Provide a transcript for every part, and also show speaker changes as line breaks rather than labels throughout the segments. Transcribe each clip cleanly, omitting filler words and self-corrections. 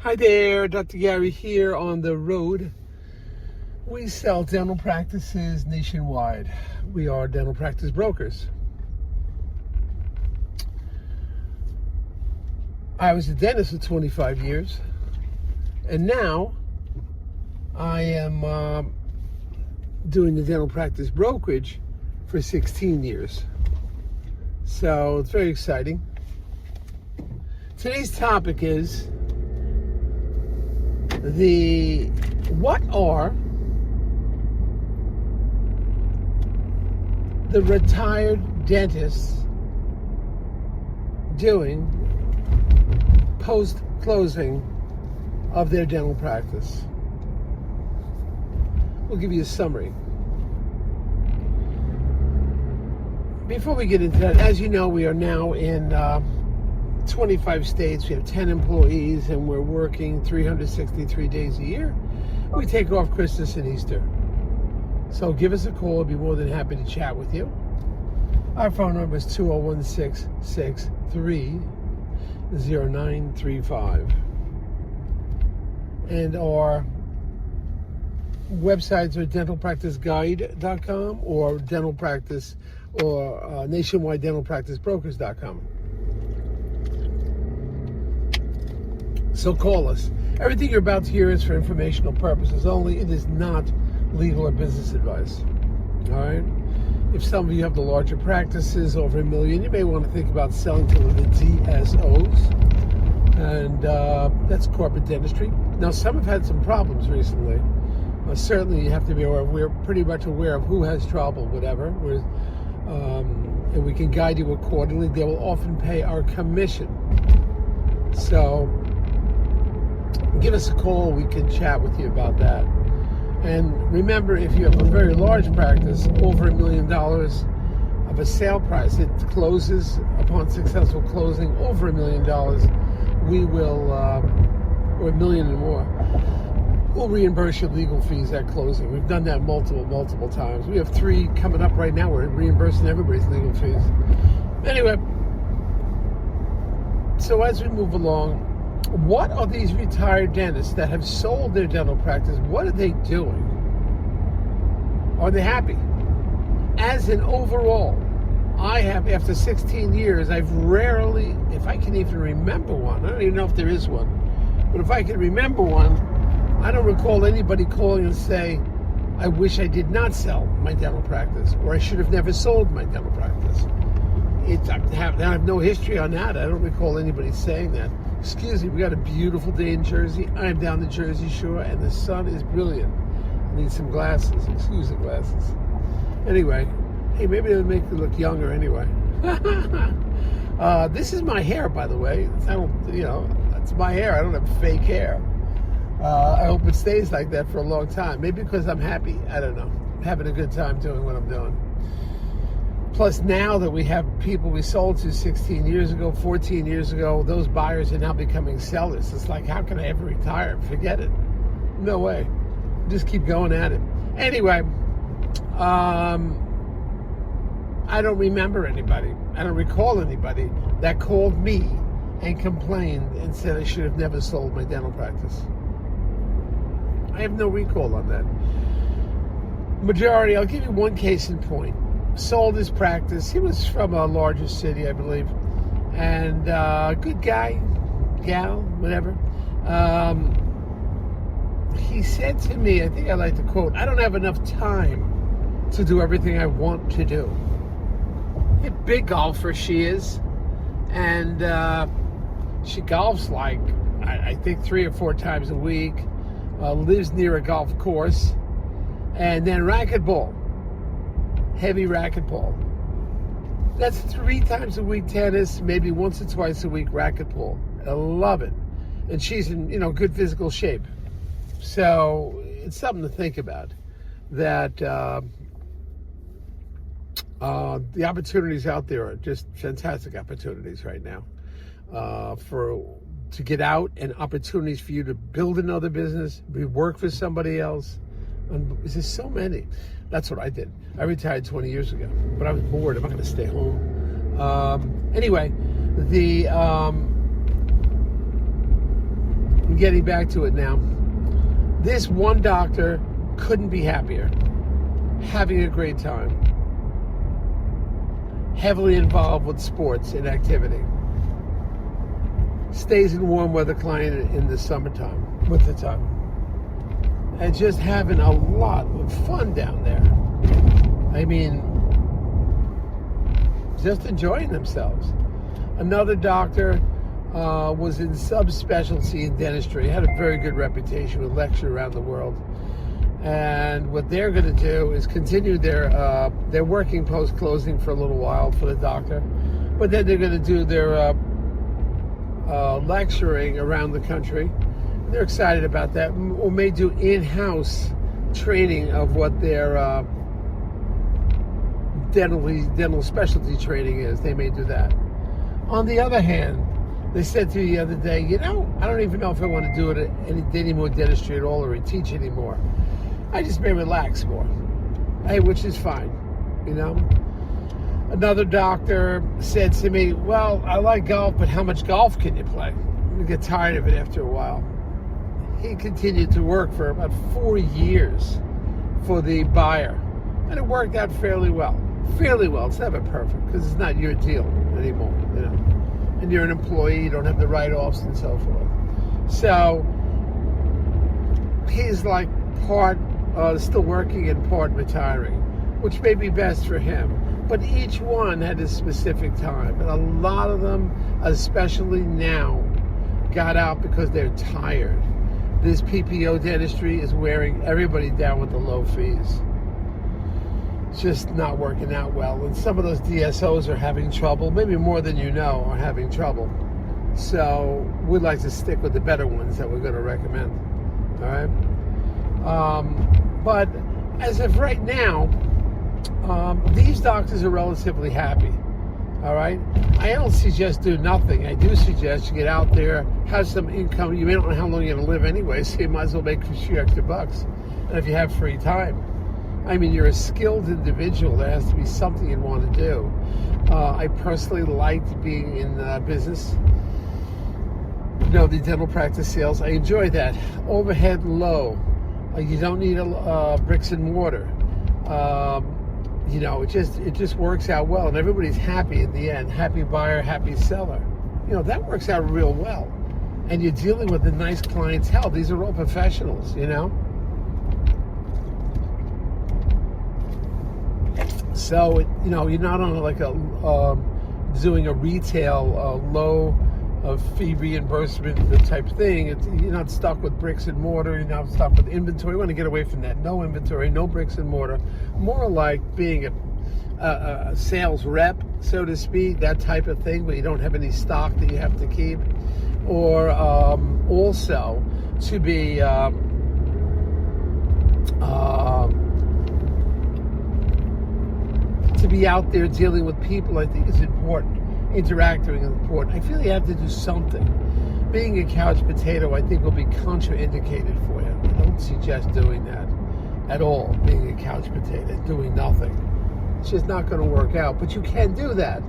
Hi there, Dr. Gary here on the road. We sell dental practices nationwide. We are dental practice brokers. I was a dentist for 25 years, and now I am doing the dental practice brokerage for 16 years. So it's very exciting. Today's topic is what are the retired dentists doing post-closing of their dental practice? We'll give you a summary. Before we get into that, as you know, we are now in 25 states. We have 10 employees, and we're working 363 days a year. We take off Christmas and Easter. So give us a call. I'll be more than happy to chat with you. Our phone number is 201-663-0935. And our websites are dentalpracticeguide.com or nationwide dentalpracticebrokers.com. So call us. Everything you're about to hear is for informational purposes only. It is not legal or business advice. All right? If some of you have the larger practices, over $1 million, you may want to think about selling to the DSOs. And that's corporate dentistry. Now, some have had some problems recently. Certainly, you have to be aware. We're pretty much aware of who has trouble, whatever. And we can guide you accordingly. They will often pay our commission. So give us a call. We can chat with you about that. And remember, if you have a very large practice, over $1 million of a sale price, it closes upon successful closing over $1 million, we will, or $1 million and more, we'll reimburse your legal fees at closing. We've done that multiple times. We have 3 coming up right now. We're reimbursing everybody's legal fees. Anyway, so as we move along, what are these retired dentists that have sold their dental practice? What are they doing? Are they happy? As in overall, I have, after 16 years, I've rarely, if I can even remember one, I don't even know if there is one, but if I can remember one, I don't recall anybody calling and say, I wish I did not sell my dental practice, or I should have never sold my dental practice. I have no history on that. I don't recall anybody saying that. Excuse me, we got a beautiful day in Jersey. I'm down the Jersey Shore, and the sun is brilliant. I need some glasses. Excuse the glasses. Anyway, hey, maybe it'll make me look younger anyway. This is my hair, by the way. That's my hair. I don't have fake hair. I hope it stays like that for a long time. Maybe because I'm happy. I don't know. I'm having a good time doing what I'm doing. Plus, now that we have people we sold to 16 years ago, 14 years ago, those buyers are now becoming sellers. It's like, how can I ever retire? Forget it. No way. Just keep going at it. Anyway, I don't remember anybody. I don't recall anybody that called me and complained and said I should have never sold my dental practice. I have no recall on that. Majority, I'll give you one case in point. Sold his practice. He was from a larger city, I believe, and good guy, gal, whatever. He said to me, I think I like to quote, I don't have enough time to do everything I want to do. A big golfer she is, and she golfs like, I think 3 or 4 times a week, lives near a golf course, and then racquetball. Heavy racquetball. That's 3 times a week tennis, maybe once or twice a week racquetball. I love it. And she's in, good physical shape. So it's something to think about. That the opportunities out there are just fantastic opportunities right now. To get out, and opportunities for you to build another business, work for somebody else. And there's so many. That's what I did. I retired 20 years ago, but I was bored. I'm not going to stay home. Anyway, I'm getting back to it now. This one doctor couldn't be happier. Having a great time. Heavily involved with sports and activity. Stays in warm weather client in the summertime, winter time. And just having a lot of fun down there. I mean, just enjoying themselves. Another doctor was in subspecialty in dentistry. Had a very good reputation, would lecture around the world. And what they're going to do is continue their working post-closing for a little while for the doctor. But then they're going to do their lecturing around the country. They're excited about that. Or may do in-house training of what their dental specialty training is. They may do that. On the other hand, they said to me the other day, I don't even know if I want to do it any more dentistry at all or teach anymore. I just may relax more. Hey, which is fine, Another doctor said to me, well, I like golf, but how much golf can you play? You get tired of it after a while. He continued to work for about 4 years for the buyer, and it worked out fairly well. Fairly well. It's never perfect because it's not your deal anymore, And you're an employee, you don't have the write-offs and so forth. So he's like part still working and part retiring, which may be best for him. But each one had a specific time. And a lot of them, especially now, got out because they're tired. This PPO dentistry is wearing everybody down with the low fees. It's just not working out well. And some of those DSOs are having trouble, maybe more than are having trouble. So we'd like to stick with the better ones that we're going to recommend. All right? But as of right now, these doctors are relatively happy. All right? I don't suggest do nothing. I do suggest you get out there, have some income. You may not know how long you're going to live anyway, so you might as well make a few extra bucks. And if you have free time. I mean, you're a skilled individual. There has to be something you want to do. I personally liked being in business. The dental practice sales. I enjoy that. Overhead low. You don't need bricks and mortar. It just works out well, and everybody's happy in the end. Happy buyer, happy seller. That works out real well. And you're dealing with a nice clientele. These are all professionals, So, you're not on like doing a retail low fee reimbursement type thing. You're not stuck with bricks and mortar. You're not stuck with inventory. You want to get away from that. No inventory, no bricks and mortar. More like being a sales rep, so to speak, that type of thing, where you don't have any stock that you have to keep. Or also to be out there dealing with people, I think is important. Interacting is important. I feel you have to do something. Being a couch potato, I think, will be contraindicated for you. I don't suggest doing that at all, being a couch potato, doing nothing. It's just not going to work out. But you can do that,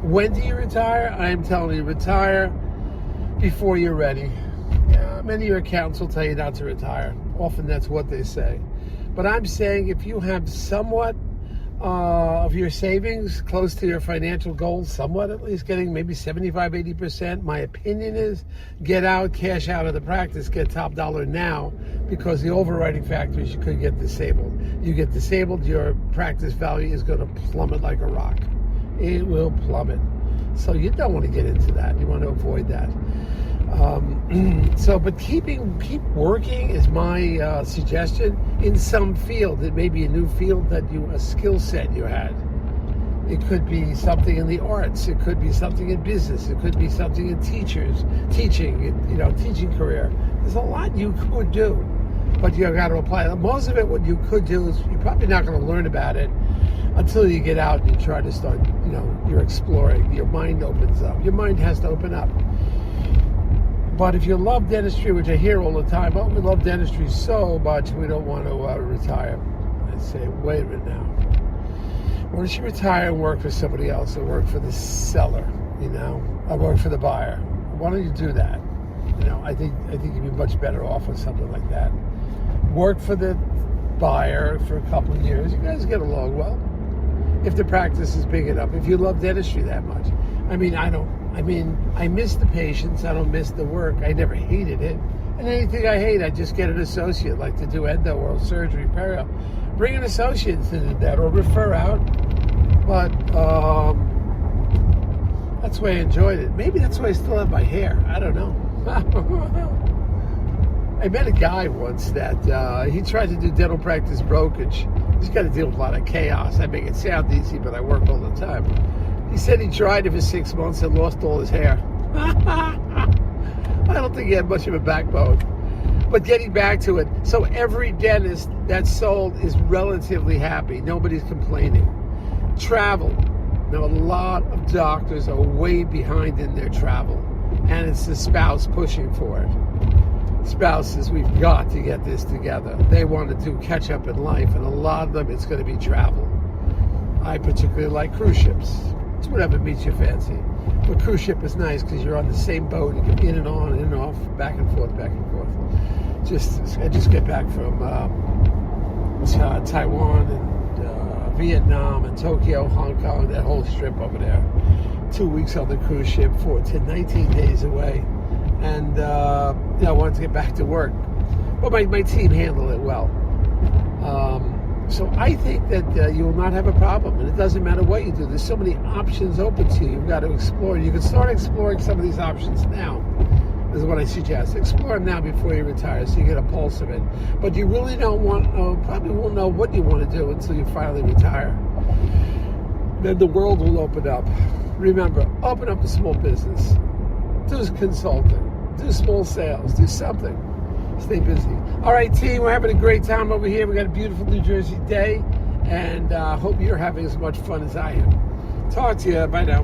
When do you retire? I'm telling you, retire before you're ready. Many of your accountants will tell you not to retire. Often that's what they say. But I'm saying if you have somewhat of your savings close to your financial goals, somewhat at least, getting maybe 75-80%, my opinion is get out, cash out of the practice, get top dollar now, because the overriding factor is you could get disabled. You get disabled, your practice value is going to plummet like a rock. It will plummet. So you don't want to get into that. You want to avoid that. But keep working is my suggestion in some field. It may be a new field a skill set you had. It could be something in the arts. It could be something in business. It could be something in teaching career. There's a lot you could do, but you got to apply it. Most of it, what you could do is you're probably not going to learn about it until you get out and you try to start, you're exploring. Your mind opens up. Your mind has to open up. But if you love dentistry, which I hear all the time, we love dentistry so much we don't want to retire. I say, wait a minute now. Why don't you retire and work for somebody else or work for the seller, or work for the buyer? Why don't you do that? I think you'd be much better off with something like that. Work for the buyer for a couple of years. You guys get along well. If the practice is big enough, if you love dentistry that much. I miss the patients. I don't miss the work. I never hated it. And anything I hate, I just get an associate, like to do endo, oral surgery, perio. Bring an associate to do that or refer out. But that's why I enjoyed it. Maybe that's why I still have my hair. I don't know. I met a guy once that he tried to do dental practice brokerage. He's got to deal with a lot of chaos. I make it sound easy, but I work all the time. He said he tried it for 6 months and lost all his hair. I don't think he had much of a backbone. But getting back to it, so every dentist that's sold is relatively happy. Nobody's complaining. Travel. Now, a lot of doctors are way behind in their travel, and it's the spouse pushing for it. Spouses, we've got to get this together. They want to do catch up in life, and a lot of them, it's going to be travel. I particularly like cruise ships. It's whatever meets your fancy. But cruise ship is nice because you're on the same boat. You can in and on, in and off, back and forth, back and forth. I just get back from Taiwan and Vietnam and Tokyo, Hong Kong, that whole strip over there. 2 weeks on the cruise ship, 19 days away. And I wanted to get back to work. But my team handled it well. So I think that you will not have a problem. And it doesn't matter what you do. There's so many options open to you. You've got to explore. You can start exploring some of these options now. This is what I suggest. Explore them now before you retire so you get a pulse of it. But you really probably won't know what you want to do until you finally retire. Then the world will open up. Remember, open up a small business. Do consulting. Do small sales. Do something. Stay busy. All right, team, we're having a great time over here. We got a beautiful New Jersey day, and hope you're having as much fun as I am. Talk to you. Bye now.